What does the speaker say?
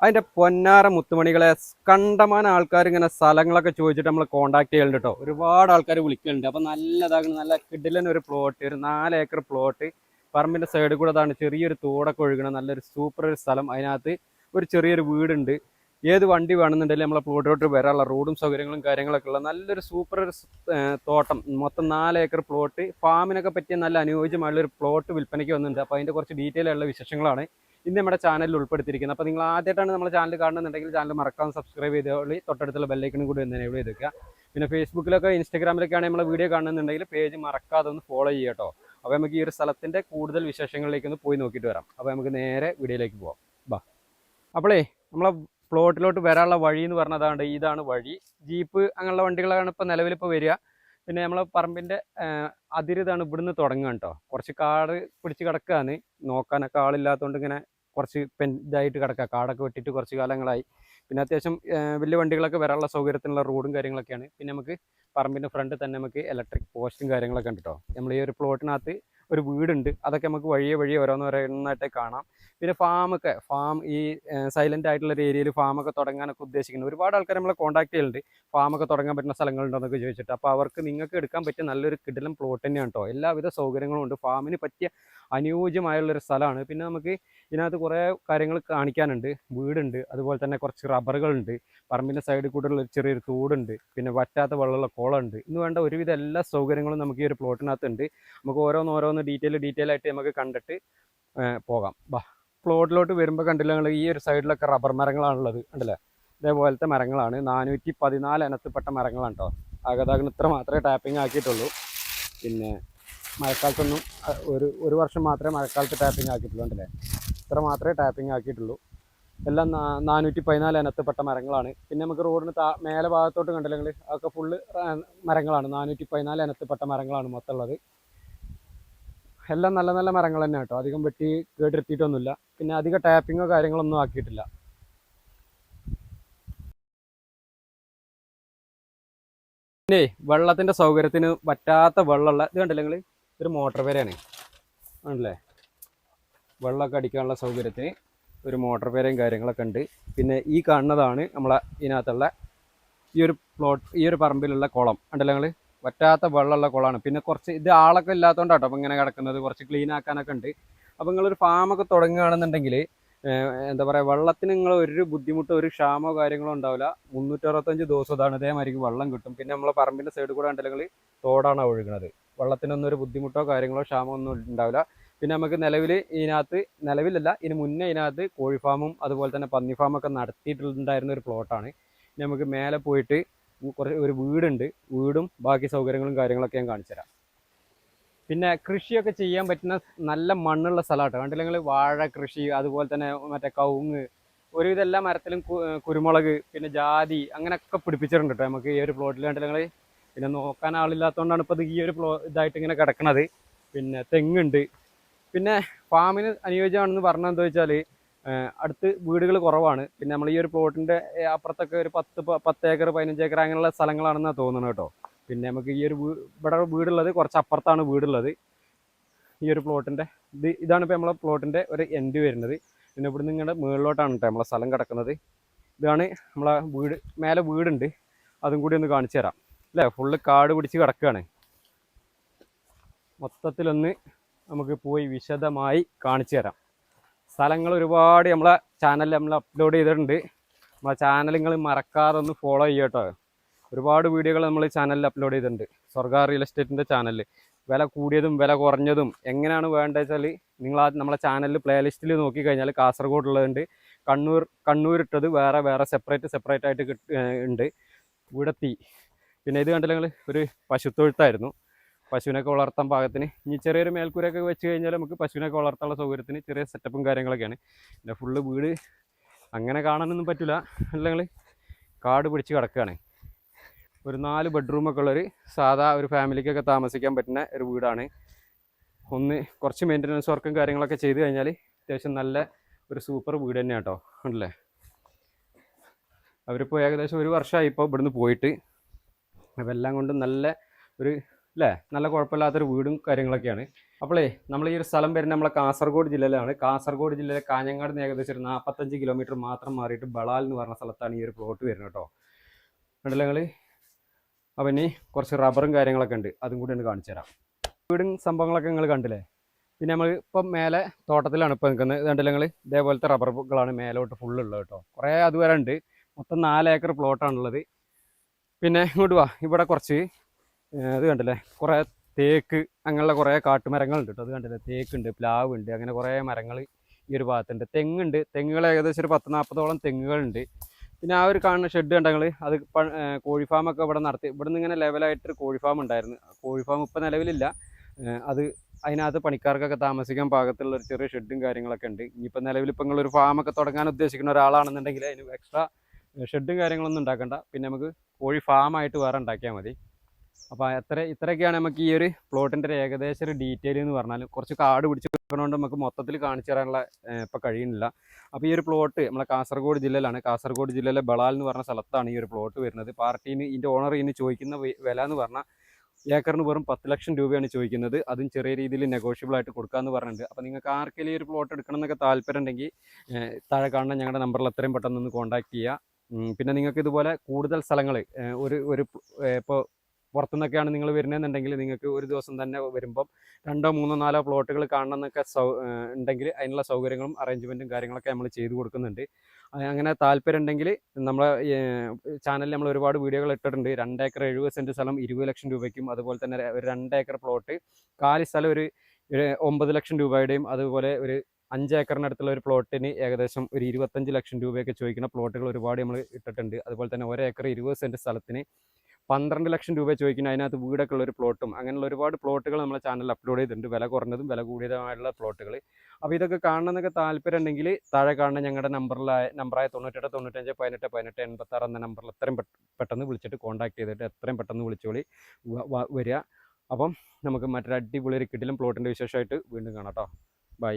അതിന്റെ പൊന്നാര മുത്തുമണികളെ കണ്ടമാന ആൾക്കാർ ഇങ്ങനെ സ്ഥലങ്ങളൊക്കെ ചോദിച്ചിട്ട് നമ്മൾ കോൺടാക്ട് ചെയ്യലുണ്ട് കേട്ടോ. ഒരുപാട് ആൾക്കാർ വിളിക്കലുണ്ട്. അപ്പം നല്ലതാകുന്ന നല്ല കിടിലൻ ഒരു പ്ലോട്ട്, ഒരു 4 ഏക്കർ പ്ലോട്ട്, പറമ്പിന്റെ സൈഡിൽ കൂടെ അതാണ് ചെറിയൊരു തോടൊക്കെ ഒഴുകണം, നല്ലൊരു സൂപ്പർ ഒരു സ്ഥലം. അതിനകത്ത് ഒരു ചെറിയൊരു വീടുണ്ട്. ഏത് വണ്ടി വേണമെന്നുണ്ടെങ്കിലും നമ്മളെ പ്ലോട്ടിലോട്ട് വരാനുള്ള റോഡും സൗകര്യങ്ങളും കാര്യങ്ങളൊക്കെ ഉള്ള നല്ലൊരു സൂപ്പർ ഒരു തോട്ടം. മൊത്തം 4 ഏക്കർ പ്ലോട്ട്, ഫാമിനൊക്കെ പറ്റിയ നല്ല അനുയോജ്യമായുള്ള ഒരു പ്ലോട്ട് വിൽപ്പനയ്ക്ക് വന്നിട്ടുണ്ട്. അപ്പോൾ അതിൻ്റെ കുറച്ച് ഡീറ്റെയിൽ ആയുള്ള വിശേഷങ്ങളാണ് ഇന്ന് നമ്മുടെ ചാനലിൽ ഉൾപ്പെടുത്തിയിരിക്കുന്നത്. അപ്പോൾ നിങ്ങൾ ആദ്യമായിട്ടാണ് നമ്മുടെ ചാനൽ കാണുന്നുണ്ടെങ്കിൽ ചാനൽ മറക്കാതെ സബ്സ്ക്രൈബ് ചെയ്തോളി, തൊട്ടടുത്തുള്ള ബെല്ലൈക്കണും കൂടി ഒന്ന് എനേബിൾ ചെയ്തേക്കുക. പിന്നെ ഫേസ്ബുക്കിലൊക്കെ ഇൻസ്റ്റാഗ്രാമിലൊക്കെയാണ് നമ്മൾ വീഡിയോ കാണുന്നുണ്ടെങ്കിൽ പേജ് മറക്കാതെ ഒന്ന് ഫോളോ ചെയ്യുക കേട്ടോ. അപ്പോൾ നമുക്ക് ഈ ഒരു സ്ഥലത്തിൻ്റെ കൂടുതൽ വിശേഷങ്ങളിലേക്ക് ഒന്ന് പോയി നോക്കിയിട്ട് വരാം. അപ്പോൾ നമുക്ക് നേരെ വീഡിയോയിലേക്ക് പോവാം. ബാ. അപ്പോളേ നമ്മളെ പ്ലോട്ടിലോട്ട് വരാനുള്ള വഴി എന്ന് പറഞ്ഞതാണ്, ഇതാണ് വഴി. ജീപ്പ് അങ്ങനെയുള്ള വണ്ടികളാണ് ഇപ്പോൾ നിലവിലിപ്പോൾ വരിക. പിന്നെ നമ്മളെ പറമ്പിൻ്റെ അതിരിതാണ് ഇവിടുന്ന് തുടങ്ങുക കേട്ടോ. കുറച്ച് കാട് പിടിച്ച് കിടക്കുകയാണ്, നോക്കാനൊക്കെ ആളില്ലാത്തതുകൊണ്ട് ഇങ്ങനെ കുറച്ച് ഇതായിട്ട് കിടക്കുക. കാടൊക്കെ വെട്ടിയിട്ട് കുറച്ച് കാലങ്ങളായി. പിന്നെ അത്യാവശ്യം വലിയ വണ്ടികളൊക്കെ വരാനുള്ള സൗകര്യത്തിനുള്ള റോഡും കാര്യങ്ങളൊക്കെയാണ്. പിന്നെ നമുക്ക് പറമ്പിൻ്റെ ഫ്രണ്ട് തന്നെ നമുക്ക് ഇലക്ട്രിക് പോസ്റ്റും കാര്യങ്ങളൊക്കെ ഉണ്ട് കേട്ടോ. നമ്മൾ ഈ ഒരു പ്ലോട്ടിനകത്ത് ഒരു വീടുണ്ട്, അതൊക്കെ നമുക്ക് വഴിയെ ഓരോന്നായിട്ട് കാണാം. പിന്നെ ഫാം ഈ സൈലൻ്റ് ആയിട്ടുള്ള ഒരു ഏരിയയിൽ ഫാമൊക്കെ തുടങ്ങാനൊക്കെ ഉദ്ദേശിക്കുന്നത് ഒരുപാട് ആൾക്കാർ നമ്മളെ കോൺടാക്ട് ചെയ്യുന്നുണ്ട്. ഫാമൊക്കെ തുടങ്ങാൻ പറ്റുന്ന സ്ഥലങ്ങളുണ്ടോ എന്നൊക്കെ ചോദിച്ചിട്ട്. അപ്പോൾ അവർക്ക് നിങ്ങൾക്ക് എടുക്കാൻ പറ്റിയ നല്ലൊരു കിടിലൻ പ്ലോട്ട് തന്നെയാണ് കേട്ടോ. എല്ലാവിധ സൗകര്യങ്ങളും ഉണ്ട്, ഫാമിന് പറ്റിയ അനുയോജ്യമായുള്ളൊരു സ്ഥലമാണ്. പിന്നെ നമുക്ക് ഇതിനകത്ത് കുറേ കാര്യങ്ങൾ കാണിക്കാനുണ്ട്. വീടുണ്ട്, അതുപോലെ തന്നെ കുറച്ച് റബ്ബറുകളുണ്ട്, പറമ്പിൻ്റെ സൈഡിൽ കൂടെയുള്ള ചെറിയൊരു തോടുണ്ട്, പിന്നെ വറ്റാത്ത വെള്ളമുള്ള കുളമുണ്ട്. ഇന്ന് വേണ്ട ഒരുവിധ എല്ലാ സൗകര്യങ്ങളും നമുക്ക് ഈ ഒരു പ്ലോട്ടിനകത്തുണ്ട്. നമുക്ക് ഓരോന്ന് ഡീറ്റെയിൽ ആയിട്ട് നമുക്ക് കണ്ടിട്ട് പോകാം. ബാ. പ്ലോട്ടിലോട്ട് വരുമ്പോൾ കണ്ടില്ല നിങ്ങൾ, ഈ ഒരു സൈഡിലൊക്കെ റബ്ബർ മരങ്ങളാണുള്ളത്, കണ്ടില്ലേ? ഇതേപോലത്തെ മരങ്ങളാണ്. 414 ഇനത്തിൽപ്പെട്ട മരങ്ങളാണ് കേട്ടോ. ആകതാകുന്ന ഇത്ര മാത്രമേ ടാപ്പിംഗ് ആക്കിയിട്ടുള്ളൂ. പിന്നെ മഴക്കാലത്തൊന്നും ഒരു വർഷം മാത്രമേ മഴക്കാലത്ത് ടാപ്പിംഗ് ആക്കിയിട്ടുള്ളൂ, കണ്ടില്ലേ? ഇത്ര മാത്രമേ ടാപ്പിംഗ് ആക്കിയിട്ടുള്ളൂ. എല്ലാം 414 ഇനത്തിൽപ്പെട്ട മരങ്ങളാണ്. പിന്നെ നമുക്ക് റോഡിന് മേലെ ഭാഗത്തോട്ട് കണ്ടില്ലെങ്കിൽ അതൊക്കെ ഫുള്ള് മരങ്ങളാണ്. 414 ഇനത്തിൽപ്പെട്ട മരങ്ങളാണ് മൊത്തം ഉള്ളത്. എല്ലാം നല്ല നല്ല മരങ്ങൾ തന്നെ കേട്ടോ. അധികം വെട്ടി കേടെടുത്തിട്ടൊന്നുമില്ല. പിന്നെ അധികം ടാപ്പിങ്ങോ കാര്യങ്ങളൊന്നും ആക്കിയിട്ടില്ല. പിന്നെ വെള്ളത്തിൻ്റെ സൗകര്യത്തിന് പറ്റാത്ത വെള്ളമുള്ള ഇത് കണ്ടില്ല നിങ്ങൾ, ഇതൊരു മോട്ടോർ പേരയാണ്, ആണല്ലേ? വെള്ളമൊക്കെ അടിക്കാനുള്ള സൗകര്യത്തിന് ഒരു മോട്ടോർ പേരയും കാര്യങ്ങളൊക്കെ ഉണ്ട്. പിന്നെ ഈ കാണുന്നതാണ് നമ്മളെ ഇതിനകത്തുള്ള ഈ ഒരു പറമ്പിലുള്ള കുളം, ഉണ്ടല്ലോ നിങ്ങൾ? വറ്റാത്ത വെള്ളമുള്ള കുളമാണ്. പിന്നെ കുറച്ച് ഇത് ആളൊക്കെ ഇല്ലാത്തതുകൊണ്ടാട്ടോ അപ്പം ഇങ്ങനെ കിടക്കുന്നത്. കുറച്ച് ക്ലീൻ ആക്കാനൊക്കെ ഉണ്ട്. അപ്പോൾ നിങ്ങളൊരു ഫാമൊക്കെ തുടങ്ങുകയാണെന്നുണ്ടെങ്കിൽ എന്താ പറയുക, വെള്ളത്തിന് നിങ്ങൾ ഒരു ബുദ്ധിമുട്ടോ ഒരു ക്ഷാമോ കാര്യങ്ങളോ ഉണ്ടാവില്ല. 365 ദിവസം ഇതാണ് ഇതേമാതിരി വെള്ളം കിട്ടും. പിന്നെ നമ്മളെ പറമ്പിൻ്റെ സൈഡിൽ കൂടെ ഉണ്ടെങ്കിൽ തോടാണ് ഒഴുകുന്നത്. വെള്ളത്തിനൊന്നും ഒരു ബുദ്ധിമുട്ടോ കാര്യങ്ങളോ ക്ഷാമോ ഒന്നും ഉണ്ടാവില്ല. പിന്നെ നമുക്ക് നിലവിലല്ല ഇതിന് മുന്നേ ഇതിനകത്ത് കോഴി ഫാമും അതുപോലെ തന്നെ പന്നി ഫാമൊക്കെ നടത്തിയിട്ടുണ്ടായിരുന്ന ഒരു പ്ലോട്ടാണ്. ഇനി നമുക്ക് മേലെ പോയിട്ട് ഒരു വീടും ബാക്കി സൗകര്യങ്ങളും കാര്യങ്ങളൊക്കെ ഞാൻ കാണിച്ചു തരാം. പിന്നെ കൃഷിയൊക്കെ ചെയ്യാൻ പറ്റുന്ന നല്ല മണ്ണുള്ള സ്ഥലമാട്ടോ. കണ്ടില്ലെങ്കിൽ വാഴ കൃഷി, അതുപോലെ തന്നെ മറ്റേ കവുങ്ങ്, ഒരുവിധം എല്ലാ മരത്തിലും കുരുമുളക്, പിന്നെ ജാതി അങ്ങനെയൊക്കെ പിടിപ്പിച്ചിട്ടുണ്ട് കേട്ടോ നമുക്ക് ഈ ഒരു പ്ലോട്ടിൽ. കണ്ടില്ലെങ്കിൽ പിന്നെ നോക്കാൻ ആളില്ലാത്തതുകൊണ്ടാണ് ഇപ്പോൾ ഈ ഒരു ഇതായിട്ട് ഇങ്ങനെ കിടക്കണത്. പിന്നെ തെങ്ങുണ്ട്. പിന്നെ ഫാമിന് അനുയോജ്യമാണെന്ന് പറഞ്ഞാൽ എന്താ വെച്ചാൽ അടുത്ത് വീടുകൾ കുറവാണ്. പിന്നെ നമ്മൾ ഈ ഒരു പ്ലോട്ടിൻ്റെ അപ്പുറത്തൊക്കെ ഒരു 10 ഏക്കർ 15 ഏക്കർ അങ്ങനെയുള്ള സ്ഥലങ്ങളാണെന്നാണ് തോന്നുന്നത് കേട്ടോ. പിന്നെ നമുക്ക് ഈ ഒരു ഇവിടെ വീടുള്ളത് കുറച്ച് അപ്പുറത്താണ് വീടുള്ളത്. ഈ ഒരു പ്ലോട്ടിൻ്റെ ഇതാണ് ഇപ്പോൾ നമ്മളെ പ്ലോട്ടിൻ്റെ ഒരു എൻഡ് വരുന്നത്. പിന്നെ ഇവിടെ നിന്ന് ഇങ്ങനെ മുകളിലോട്ടാണ് കേട്ടോ നമ്മളെ സ്ഥലം കിടക്കുന്നത്. ഇതാണ് നമ്മളെ മേലെ വീടുണ്ട്, അതും കൂടി ഒന്ന് കാണിച്ചു തരാം. അല്ലേ, ഫുള്ള് കാട് പിടിച്ച് കിടക്കുകയാണ്. മൊത്തത്തിലൊന്ന് നമുക്ക് പോയി വിശദമായി കാണിച്ചു തരാം. സ്ഥലങ്ങൾ ഒരുപാട് നമ്മളെ ചാനലിൽ നമ്മൾ അപ്ലോഡ് ചെയ്തിട്ടുണ്ട്. നമ്മളെ ചാനൽ നിങ്ങൾ മറക്കാതെ ഒന്ന് ഫോളോ ചെയ്യുക കേട്ടോ. ഒരുപാട് വീഡിയോകൾ നമ്മൾ ചാനലിൽ അപ്ലോഡ് ചെയ്തിട്ടുണ്ട്. സ്വർഗ റിയൽ എസ്റ്റേറ്റിൻ്റെ ചാനലിൽ വില കൂടിയതും വില കുറഞ്ഞതും എങ്ങനെയാണ് വേണ്ടത് വെച്ചാൽ നിങ്ങൾ നമ്മളെ ചാനലിൽ പ്ലേലിസ്റ്റിൽ നോക്കിക്കഴിഞ്ഞാൽ കാസർഗോഡുള്ളതുണ്ട്, കണ്ണൂരിട്ടത് വേറെ സെപ്പറേറ്റ് ആയിട്ട് ഉണ്ട്. ഇവിടെത്തി. പിന്നെ ഇത് കണ്ടില്ല നിങ്ങൾ, ഒരു പശുത്തൊഴുത്തായിരുന്നു. പശുവിനൊക്കെ വളർത്താൻ പാകത്തിന്. ഇനി ചെറിയൊരു മേൽക്കൂരൊക്കെ വെച്ച് കഴിഞ്ഞാൽ നമുക്ക് പശുവിനൊക്കെ വളർത്താനുള്ള സൗകര്യത്തിന് ചെറിയ സെറ്റപ്പും കാര്യങ്ങളൊക്കെയാണ്. പിന്നെ ഫുള്ള് വീട് അങ്ങനെ കാണാനൊന്നും പറ്റില്ല, അല്ലെങ്കിൽ കാട് പിടിച്ച് കിടക്കുകയാണ്. ഒരു 4 ബെഡ്റൂമൊക്കെ ഉള്ളൊരു സാധാ ഒരു ഫാമിലിക്കൊക്കെ താമസിക്കാൻ പറ്റുന്ന ഒരു വീടാണ്. കുറച്ച് മെയിൻ്റനൻസ് വർക്കും കാര്യങ്ങളൊക്കെ ചെയ്ത് കഴിഞ്ഞാൽ അത്യാവശ്യം നല്ല ഒരു സൂപ്പർ വീട് തന്നെയാണ് കേട്ടോ. ഉണ്ടല്ലേ? അവരിപ്പോൾ ഏകദേശം 1 വർഷമായി ഇപ്പോൾ ഇവിടുന്ന് പോയിട്ട്. അപ്പോൾ എല്ലാം കൊണ്ടും നല്ല കുഴപ്പമില്ലാത്തൊരു വീടും കാര്യങ്ങളൊക്കെയാണ്. അപ്പോളേ നമ്മൾ ഈ ഒരു സ്ഥലം വരുന്നത് നമ്മളെ കാസർഗോഡ് ജില്ലയിലാണ്. കാസർഗോഡ് ജില്ലയിലെ കാഞ്ഞങ്ങാട് നിന്ന് ഏകദേശം ഒരു 45 കിലോമീറ്റർ മാത്രം മാറിയിട്ട് ബളാൽ എന്ന് പറഞ്ഞ സ്ഥലത്താണ് ഈ ഒരു പ്ലോട്ട് വരുന്നത് കേട്ടോ. കണ്ടില്ല നിങ്ങൾ? അപ്പം ഇനി കുറച്ച് റബ്ബറും കാര്യങ്ങളൊക്കെ ഉണ്ട്, അതും കൂടി ഒന്ന് കാണിച്ചു തരാം. വീടും സംഭവങ്ങളൊക്കെ നിങ്ങൾ കണ്ടില്ലേ. പിന്നെ നമ്മൾ ഇപ്പം മേലെ തോട്ടത്തിലാണ് ഇപ്പോൾ നിൽക്കുന്നത്. കണ്ടില്ല നിങ്ങൾ? ഇതേപോലത്തെ റബ്ബറുകളാണ് മേലോട്ട് ഫുള്ളുള്ളത് കേട്ടോ. കുറേ അതുവരെ ഉണ്ട്. മൊത്തം 4 ഏക്കർ പ്ലോട്ടാണുള്ളത്. പിന്നെ ഇങ്ങോട്ട് വാ, ഇവിടെ കുറച്ച് ഇത് കണ്ടില്ലേ, കുറേ തേക്ക് അങ്ങനെയുള്ള കുറേ കാട്ടുമരങ്ങളുണ്ട് കേട്ടോ. അത് കണ്ടില്ലേ, തേക്കുണ്ട്, പ്ലാവ് ഉണ്ട്, അങ്ങനെ കുറേ മരങ്ങൾ ഈ ഒരു ഭാഗത്തുണ്ട്. തെങ്ങുണ്ട്, തെങ്ങുകൾ ഏകദേശം ഒരു 10-40ഓളം തെങ്ങുകളുണ്ട്. പിന്നെ ആ ഒരു കാണുന്ന ഷെഡ് കണ്ടങ്ങൾ, അത് കോഴി ഫാമൊക്കെ ഇവിടെ നടത്തി. ഇവിടെ നിന്ന് ഇങ്ങനെ ലെവലായിട്ടൊരു കോഴി ഫാം ഉണ്ടായിരുന്നു. കോഴി ഫാം ഇപ്പം നിലവിലില്ല. അത് അതിനകത്ത് പണിക്കാർക്കൊക്കെ താമസിക്കാൻ പാകത്തുള്ള ഒരു ചെറിയ ഷെഡും കാര്യങ്ങളൊക്കെ ഉണ്ട്. ഇനിയിപ്പോൾ നിലവിൽ ഇപ്പം നിങ്ങളൊരു ഫാമൊക്കെ തുടങ്ങാൻ ഉദ്ദേശിക്കുന്ന ഒരാളാണെന്നുണ്ടെങ്കിൽ അതിന് എക്സ്ട്രാ ഷെഡും കാര്യങ്ങളൊന്നും ഉണ്ടാക്കണ്ട. പിന്നെ നമുക്ക് കോഴി ഫാമായിട്ട് വേറെ ഉണ്ടാക്കിയാൽ മതി. അപ്പോൾ ഇത്രയൊക്കെയാണ് നമുക്ക് ഈ ഒരു പ്ലോട്ടിൻ്റെ ഒരു ഏകദേശം ഒരു ഡീറ്റെയിൽ എന്ന് പറഞ്ഞാൽ. കുറച്ച് കാട് പിടിച്ച് വെക്കണോണ്ട് നമുക്ക് മൊത്തത്തിൽ കാണിച്ചു തരാനുള്ള ഇപ്പോൾ കഴിയുന്നില്ല. അപ്പോൾ ഈ ഒരു പ്ലോട്ട് നമ്മളെ കാസർഗോഡ് ജില്ലയിലാണ്. കാസർഗോഡ് ജില്ലയിലെ ബളാൽ എന്ന് പറഞ്ഞ സ്ഥലത്താണ് ഈ ഒരു പ്ലോട്ട് വരുന്നത്. പാർട്ടീന് ഇതിൻ്റെ ഓണർ ഇതിന് ചോദിക്കുന്ന വില എന്ന് പറഞ്ഞാൽ ഏക്കറിന് വെറും 10 ലക്ഷം രൂപയാണ് ചോദിക്കുന്നത്. അതും ചെറിയ രീതിയിൽ നെഗോഷ്യബിൾ ആയിട്ട് കൊടുക്കാമെന്ന് പറഞ്ഞിട്ടുണ്ട്. അപ്പോൾ നിങ്ങൾക്ക് ആർക്കെങ്കിലും ഈ ഒരു പ്ലോട്ട് എടുക്കണം എന്നൊക്കെ താല്പര്യം ഉണ്ടെങ്കിൽ താഴെ കാണുന്ന ഞങ്ങളുടെ നമ്പറിൽ എത്രയും പെട്ടെന്ന് ഒന്ന് കോൺടാക്ട് ചെയ്യുക. പിന്നെ നിങ്ങൾക്ക് ഇതുപോലെ കൂടുതൽ സ്ഥലങ്ങൾ ഒരു ഇപ്പോൾ പുറത്തുനിന്നൊക്കെയാണ് നിങ്ങൾ വരുന്നതെന്നുണ്ടെങ്കിൽ നിങ്ങൾക്ക് ഒരു ദിവസം തന്നെ വരുമ്പം 2, 3, 4 പ്ലോട്ടുകൾ കാണണമെന്നൊക്കെ ഉണ്ടെങ്കിൽ അതിനുള്ള സൗകര്യങ്ങളും അറേഞ്ച്മെൻറ്റും കാര്യങ്ങളൊക്കെ നമ്മൾ ചെയ്തു കൊടുക്കുന്നുണ്ട്. അങ്ങനെ താല്പര്യം ഉണ്ടെങ്കിൽ നമ്മളെ ചാനലിൽ നമ്മൾ ഒരുപാട് വീഡിയോകൾ ഇട്ടിട്ടുണ്ട്. 2 ഏക്കർ 70 സെൻറ്റ് സ്ഥലം 20 ലക്ഷം രൂപയ്ക്കും, അതുപോലെ തന്നെ ഒരു 2 ഏക്കർ പ്ലോട്ട് 4 സ്ഥലം ഒരു 9 ലക്ഷം രൂപയുടെയും, അതുപോലെ ഒരു 5 ഏക്കറിനടുത്തുള്ള ഒരു പ്ലോട്ടിന് ഏകദേശം ഒരു 25 ലക്ഷം രൂപയൊക്കെ ചോദിക്കുന്ന പ്ലോട്ടുകൾ ഒരുപാട് നമ്മൾ ഇട്ടിട്ടുണ്ട്. അതുപോലെ തന്നെ 1 ഏക്കർ 20 സെൻറ്റ് സ്ഥലത്തിന് 12 ലക്ഷം രൂപ ചോദിക്കുന്ന അതിനകത്ത് വീടൊക്കെ ഉള്ള ഒരു പ്ലോട്ടും, അങ്ങനെയുള്ള ഒരുപാട് പ്ലോട്ടുകൾ നമ്മുടെ ചാനലിൽ അപ്ലോഡ് ചെയ്തിട്ടുണ്ട്. വില കുറഞ്ഞതും വില കൂടിയതുമായിട്ടുള്ള പ്ലോട്ടുകൾ. അപ്പോൾ ഇതൊക്കെ കാണണമെന്നൊക്കെ താല്പര്യം ഉണ്ടെങ്കിൽ താഴെ കാണുന്ന ഞങ്ങളുടെ നമ്പറായ 98 95 18 18 86 എന്ന നമ്പറിൽ എത്രയും പെട്ടെന്ന് വിളിച്ചിട്ട് കോൺടാക്ട് ചെയ്തിട്ട് എത്രയും പെട്ടെന്ന് വിളിച്ചോളി വരിക. അപ്പം നമുക്ക് മറ്റൊരു അടിപൊളി ഒരു കിടിലൻ പ്ലോട്ടിൻ്റെ വിശേഷമായിട്ട് വീണ്ടും കാണാം കേട്ടോ. ബൈ.